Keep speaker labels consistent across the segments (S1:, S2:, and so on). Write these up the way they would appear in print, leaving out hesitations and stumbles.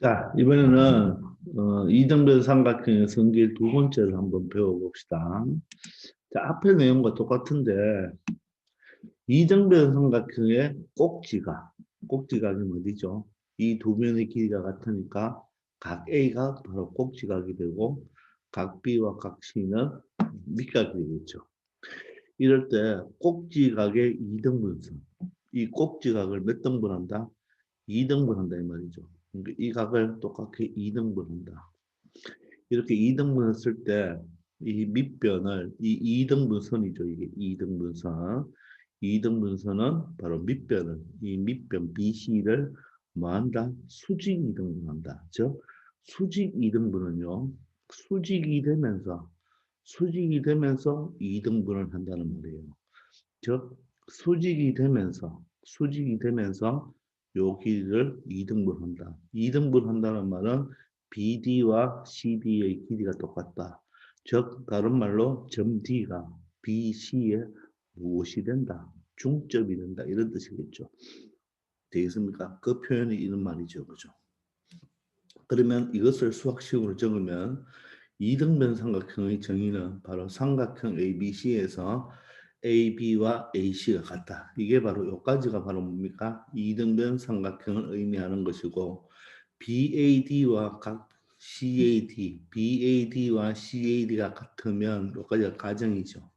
S1: 자, 이번에는 이등변 삼각형의 성질 두 번째를 한번 배워봅시다. 자, 앞의 내용과 똑같은데 이등변 삼각형의 꼭지각이 어디죠? 이 두 면의 길이가 같으니까 각 A가 바로 꼭지각이 되고 각 B와 각 C는 밑각이 되겠죠. 이럴 때 꼭지각의 이등분선, 이 꼭지각을 몇 등분한다? 2등분한다 이 말이죠. 그러니까 이 각을 똑같이 2등분한다. 이렇게 2등분을 쓸 때 이 밑변을 이 2등분선이죠. 이게 2등분선. 2등분선은 바로 밑변을 이 밑변 BC를 뭐한다? 수직 2등분한다. 즉 수직 2등분은요. 수직이 되면서 2등분을 한다는 말이에요. 즉 수직이 되면서 요 길이를 2등분한다. 2등분한다는 말은 BD와 CD의 길이가 똑같다. 즉 다른 말로 점 D가 BC에 무엇이 된다? 중점이 된다. 이런 뜻이겠죠. 되겠습니까? 그 표현이 이런 말이죠. 그죠? 그러면 이것을 수학식으로 적으면 이등변 삼각형의 정의는 바로 삼각형 ABC에서 AB와 AC가 같다. 이게 바로 요까지가 바로 뭡니까? 이등변 삼각형을 의미하는 것이고 BAD와 각 BAD와 CAD가 같으면 요까지가 가정이죠.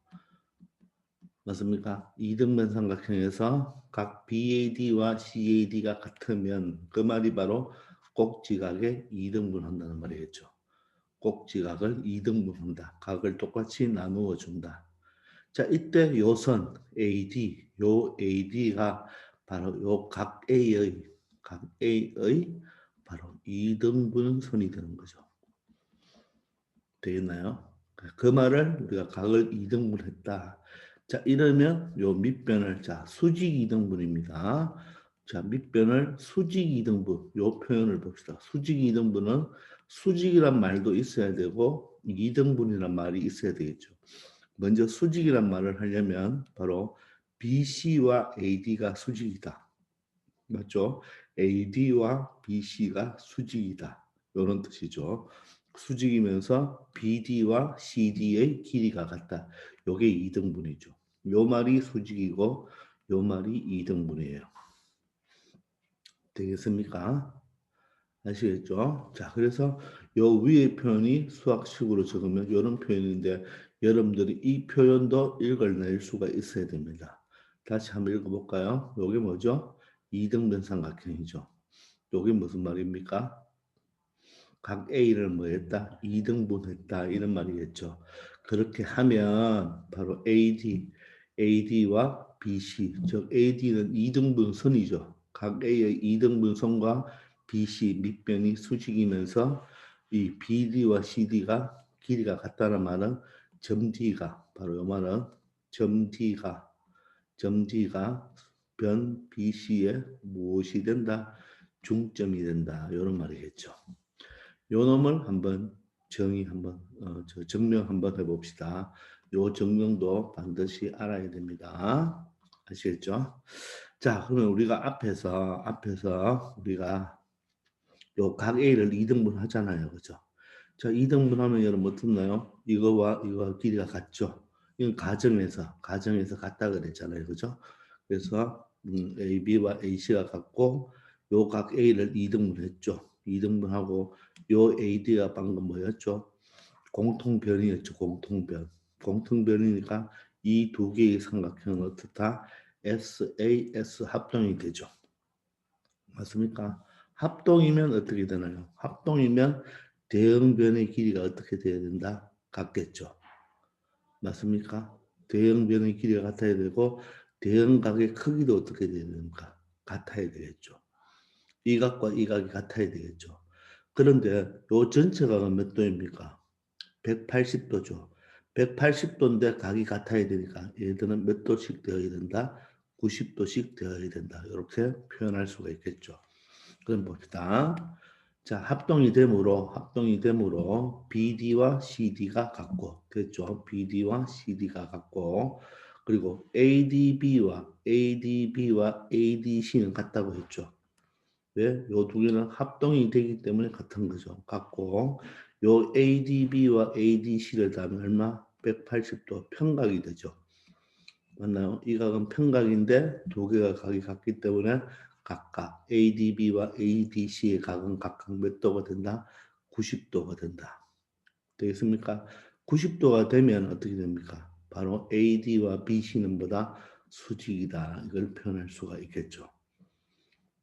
S1: 맞습니까? 이등변 삼각형에서 각 BAD와 CAD가 같으면 그 말이 바로 꼭지각의 이등분한다는 말이겠죠. 꼭지각을 이등분한다. 각을 똑같이 나누어 준다. 자, 이때 요 선 요 AD가 바로 각 A의 바로 이등분 선이 되는 거죠. 되겠나요? 그 말을 우리가 각을 이등분했다. 자, 이러면 요 밑변을 수직 이등분입니다. 자, 밑변을 수직 이등분 요 표현을 봅시다. 수직 이등분은 수직이란 말도 있어야 되고 이등분이란 말이 있어야 되겠죠. 먼저 수직이란 말을 하려면 바로 BC와 AD가 수직이다. 맞죠? AD와 BC가 수직이다. 이런 뜻이죠. 수직이면서 BD와 CD의 길이가 같다. 요게 2등분이죠. 요 말이 수직이고 요 말이 2등분이에요. 되겠습니까? 아시겠죠? 자, 그래서 요 위의 표현이 수학식으로 적으면 이런 표현인데 여러분들이 이 표현도 읽어낼 수가 있어야 됩니다. 다시 한번 읽어볼까요? 요게 뭐죠? 이등변 삼각형이죠. 요게 무슨 말입니까? 각 A를 뭐 했다? 2등분했다. 이런 말이겠죠. 그렇게 하면 바로 AD와 BC, 즉 AD는 2등분선이죠. 각 A의 2등분선과 BC 밑변이 수직이면서 이 BD와 CD가 길이가 같다는 말은 점 D가 바로 이 말은 점 D가 변 BC에 무엇이 된다? 중점이 된다. 이런 말이겠죠. 요 놈을 한번 증명 한번 해봅시다. 요 증명도 반드시 알아야 됩니다. 아시겠죠? 자, 그러면 우리가 앞에서 우리가 요 각 A를 2등분 하잖아요. 그죠? 자, 2등분 하면 여러분 어떻나요 이거와 이거 길이가 같죠? 이건 가정에서 같다 그랬잖아요. 그죠? 그래서 AB와 AC가 같고 요 각 A를 2등분 했죠. 2등분하고 요 AD가 방금 뭐였죠? 공통변이었죠. 공통변이니까 이 두 개의 삼각형은 어떻다? SAS 합동이 되죠. 맞습니까? 합동이면 어떻게 되나요? 합동이면 대형변의 길이가 어떻게 돼야 된다? 같겠죠. 맞습니까? 대형변의 길이가 같아야 되고 대형각의 크기도 어떻게 돼야 됩니까? 같아야 되겠죠. 이 각과 이 각이 같아야 되겠죠. 그런데 요 전체 각은 몇 도입니까? 180도죠. 180도인데 각이 같아야 되니까 얘들은 몇 도씩 되어야 된다? 90도씩 되어야 된다. 이렇게 표현할 수가 있겠죠. 그럼 봅시다. 자, 합동이 되므로 BD와 CD가 같고, 됐죠? BD와 CD가 같고, 그리고 ADB와 ADC는 같다고 했죠. 왜? 요 두 개는 합동이 되기 때문에 같은 거죠. 같고 요 ADB와 ADC를 더하면 얼마? 180도 평각이 되죠. 맞나요? 이 각은 평각인데 두 개가 각이 같기 때문에 각각 ADB와 ADC의 각은 각각 몇 도가 된다? 90도가 된다. 되겠습니까? 90도가 되면 어떻게 됩니까? 바로 AD와 BC는 보다 수직이다. 이걸 표현할 수가 있겠죠.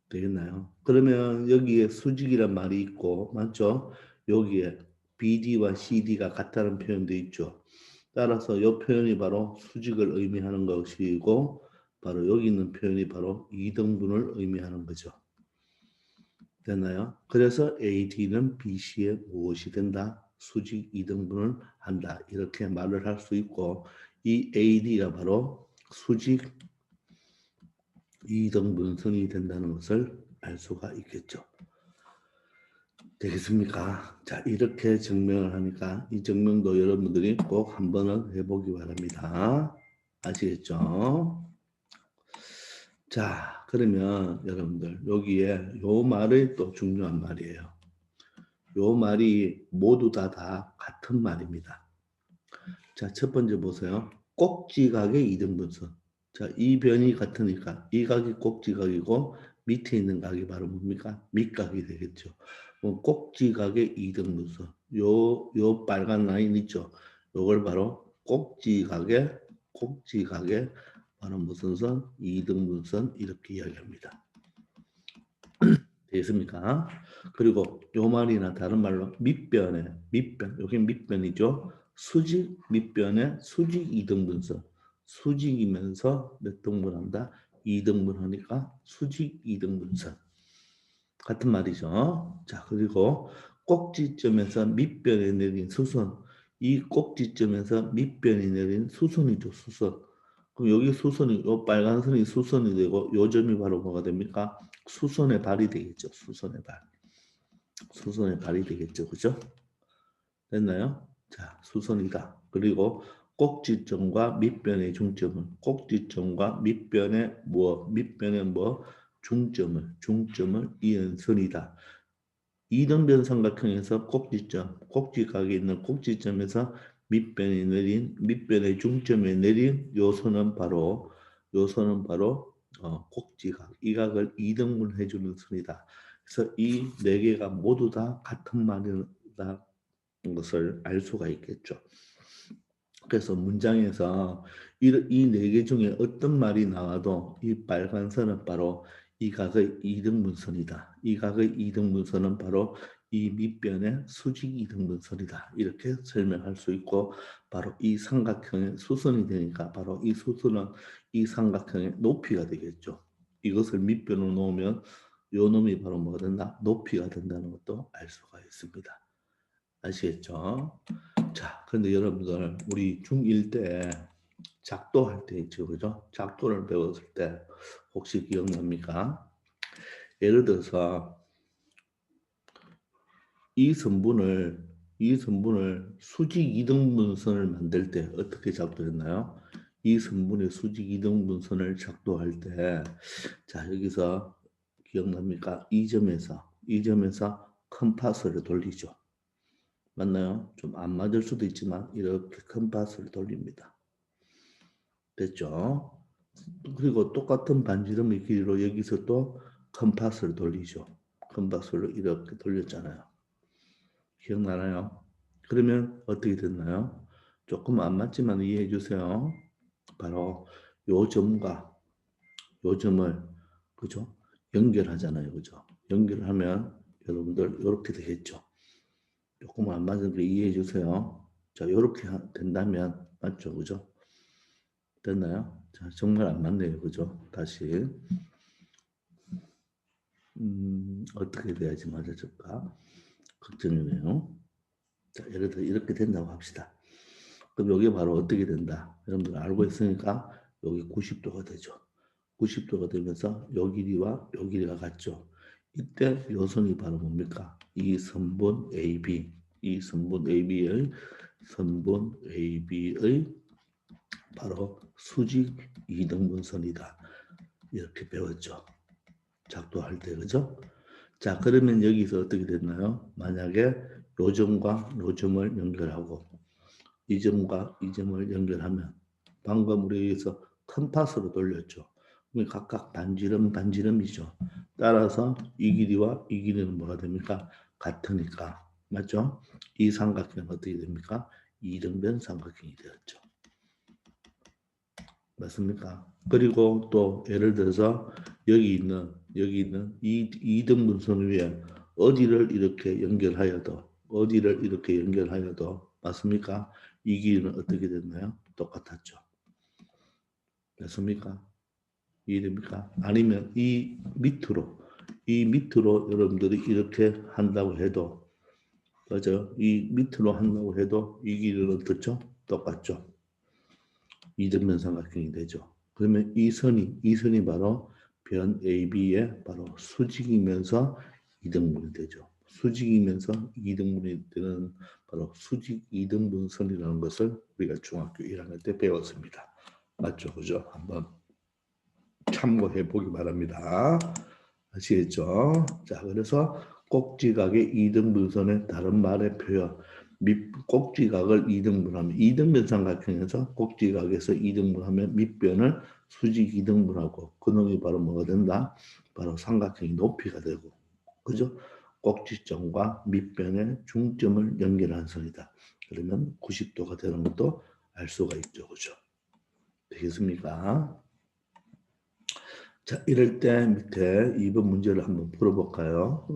S1: 되겠나요? 그러면 여기에 수직이란 말이 있고, 맞죠? 여기에 BD와 CD가 같다는 표현도 있죠. 따라서 이 표현이 바로 수직을 의미하는 것이고, 바로 여기 있는 표현이 바로 이등분을 의미하는 거죠. 됐나요? 그래서 AD는 BC에 무엇이 된다? 수직 이등분을 한다. 이렇게 말을 할 수 있고, 이 AD가 바로 수직 이등분선이 된다는 것을 알 수가 있겠죠. 되겠습니까? 자, 이렇게 증명을 하니까 이 증명도 여러분들이 꼭 한번은 해보기 바랍니다. 아시겠죠? 자, 그러면 여러분들 여기에 요 말이 또 중요한 말이에요. 요 말이 모두 다 같은 말입니다. 자, 첫 번째 보세요. 꼭지각의 이등분선. 자, 이 변이 같으니까 이 각이 꼭지각이고 밑에 있는 각이 바로 뭡니까? 밑각이 되겠죠. 꼭지각의 이등분선. 요 빨간 라인 있죠? 요걸 바로 꼭지각의 바로 무슨 선? 이등분선 이렇게 이야기합니다. 되겠습니까? 그리고 요 말이나 다른 말로 밑변, 여기 밑변이죠. 수직 밑변의 수직 이등분선. 수직이면서 몇 등분한다? 이등분하니까 수직 이등분선. 같은 말이죠. 자, 그리고 꼭지점에서 밑변에 내린 수선. 이 꼭지점에서 밑변이 내린 수선이죠, 수선. 그럼 여기 수선이, 요 빨간 선이 수선이 되고, 요 점이 바로 뭐가 됩니까? 수선의 발이 되겠죠, 수선의 발. 수선의 발이 되겠죠, 그죠? 됐나요? 자, 수선이다. 그리고 꼭지점과 밑변의 중점을, 꼭지점과 밑변의 중점을 이은 선이다. 이등변 삼각형에서 꼭지각에 있는 꼭지점에서 밑변의 중점에 내린 요선은 바로 꼭지각. 이 각을 이등분해 주는 선이다. 그래서 이 네 개가 모두 다 같은 말이다. 것을 알 수가 있겠죠. 그래서 문장에서 이 네 개 중에 어떤 말이 나와도 이 빨간 선은 바로 이 각의 이등분선이다. 이 각의 이등분선은 바로 이 밑변의 수직 이등분선이다. 이렇게 설명할 수 있고 바로 이 삼각형의 수선이 되니까 바로 이 수선은 이 삼각형의 높이가 되겠죠. 이것을 밑변으로 놓으면 요 놈이 바로 뭐가 된다? 높이가 된다는 것도 알 수가 있습니다. 아시겠죠? 자, 그런데 여러분들 우리 중1 때 작도할 때 있죠, 그죠? 작도를 배웠을 때 혹시 기억납니까? 예를 들어서 이 선분을 수직 이등분선을 만들 때 어떻게 작도했나요? 이 선분의 수직 이등분선을 작도할 때, 자, 여기서 기억납니까? 이 점에서 컴파스를 돌리죠. 맞나요? 좀 안 맞을 수도 있지만 이렇게 컴파스를 돌립니다. 됐죠? 그리고 똑같은 반지름의 길이로 여기서 또 컴파스를 돌리죠. 컴파스를 이렇게 돌렸잖아요. 기억나나요? 그러면 어떻게 됐나요? 조금 안 맞지만 이해해 주세요. 바로 요 점과 요 점을 그죠? 연결하잖아요. 그죠? 연결하면 여러분들 이렇게 되겠죠. 조금 안 맞은 거 이해해 주세요. 자, 이렇게 된다면 맞죠? 그죠? 됐나요? 자, 정말 안 맞네요. 그죠? 다시 어떻게 돼야지 맞아질까? 걱정이네요. 자, 예를 들어 이렇게 된다고 합시다. 그럼 여기 바로 어떻게 된다? 여러분들 알고 있으니까 여기 90도가 되죠. 90도가 되면서 요 길이와 요 길이가 같죠. 이때 요 선이 바로 뭡니까? 이 선분 AB, 이 선분 AB의 바로 수직 이등분선이다. 이렇게 배웠죠. 작도할 때, 그죠? 자, 그러면 여기서 어떻게 됐나요? 만약에 요 점과 요 점을 연결하고 이 점과 이 점을 연결하면 방금 우리 여기서 컴파스로 돌렸죠. 그럼 각각 반지름 반지름이죠. 따라서 이 길이와 이 길이는 뭐가 됩니까? 같으니까. 맞죠? 이 삼각형은 어떻게 됩니까? 이등변 삼각형이 되었죠. 맞습니까? 그리고 또 예를 들어서 여기 있는 이 이등분선 위에 어디를 이렇게 연결하여도 맞습니까? 이 길이는 어떻게 됐나요? 똑같았죠. 맞습니까? 이해됩니까? 아니면 이 밑으로 여러분들이 이렇게 한다고 해도 맞아요. 이 밑으로 한다고 해도 이 길이는 어떻죠? 똑같죠. 이등변 삼각형이 되죠. 그러면 이 선이 바로 변 AB의 바로 수직이면서 이등분이 되죠. 수직이면서 이등분이 되는 바로 수직 이등분선이라는 것을 우리가 중학교 1학년 때 배웠습니다. 맞죠? 그죠? 한번 참고해 보기 바랍니다. 아시겠죠? 자, 그래서 꼭지각의 이등분선의 다른 말의 표현. 꼭지각을 이등분하면 이등변 삼각형에서 꼭지각에서 이등분하면 밑변을 수직 이등분하고 그놈이 바로 뭐가 된다? 바로 삼각형의 높이가 되고 그죠? 꼭지점과 밑변의 중점을 연결한 선이다. 그러면 90도가 되는 것도 알 수가 있죠. 그죠? 되겠습니까? 자, 이럴 때 밑에 2번 문제를 한번 풀어볼까요?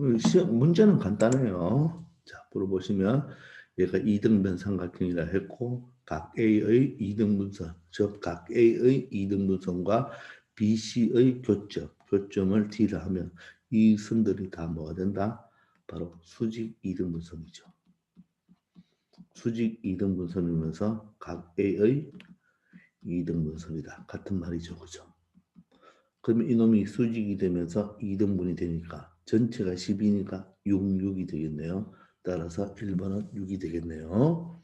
S1: 문제는 간단해요. 자, 풀어보시면 얘가 이등변 삼각형이라 했고 각 A의 이등분선, 즉 각 A의 이등분선과 BC의 교점을 D라 하면 이 선들이 다 뭐가 된다? 바로 수직 이등분선이죠. 수직 이등분선이면서 각 A의 이등분선이다. 같은 말이죠. 그죠? 그러면 이놈이 수직이 되면서 2등분이 되니까 전체가 10이니까 6, 6이 되겠네요. 따라서 1번은 6이 되겠네요.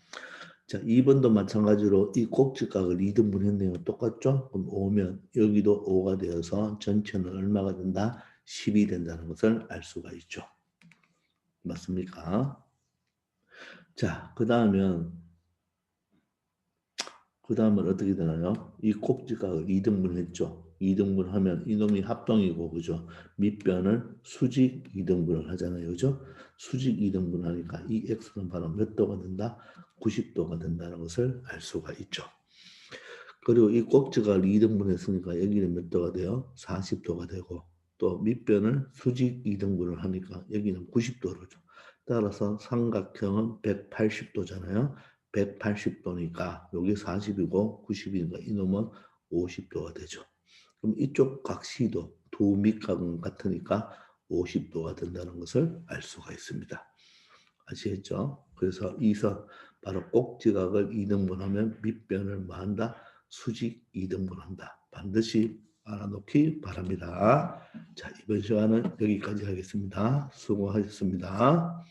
S1: 자, 2번도 마찬가지로 이 꼭지각을 2등분 했네요. 똑같죠? 그럼 5면 여기도 5가 되어서 전체는 얼마가 된다? 10이 된다는 것을 알 수가 있죠. 맞습니까? 자, 그 다음은 어떻게 되나요? 이 꼭지각을 2등분 했죠. 2등분 하면 이놈이 합동이고, 그죠? 밑변을 수직 2등분을 하잖아요. 그죠? 수직 2등분 하니까 이 x는 바로 몇 도가 된다? 90도가 된다는 것을 알 수가 있죠. 그리고 이 꼭지각을 2등분 했으니까 여기는 몇 도가 돼요? 40도가 되고, 또 밑변을 수직 2등분을 하니까 여기는 90도로죠. 따라서 삼각형은 180도잖아요. 180도니까 여기 40이고 90이니까 이놈은 50도가 되죠. 그럼 이쪽 각 C도 두 밑각은 같으니까 50도가 된다는 것을 알 수가 있습니다. 아시겠죠? 그래서 이 선 바로 꼭지각을 2등분하면 밑변을 뭐한다? 수직 2등분한다. 반드시 알아놓기 바랍니다. 자, 이번 시간은 여기까지 하겠습니다. 수고하셨습니다.